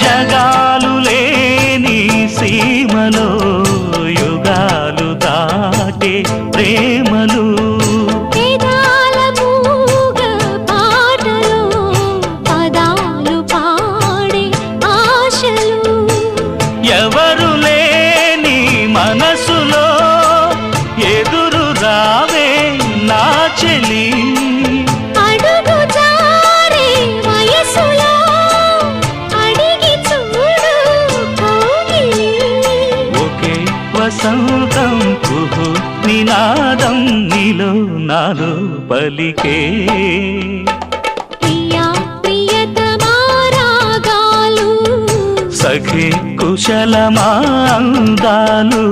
జగాలు లేని సీమలో యుగాలు దాటే ప్రేమలు వేదాల మూగ పాటలో పదాలు పాడే ఆశలు ఎవరు లేని మనసులో ఎదురు రావే నా చెలి అడుగు జారే వయసులో అడిగి చూడు కౌగిలి ఒకే వసంతం కుహు నినాదం నీలో నాలో పలికే ప్రియా ప్రియతమా రాగాలు సఖి కుశలమా అందాలు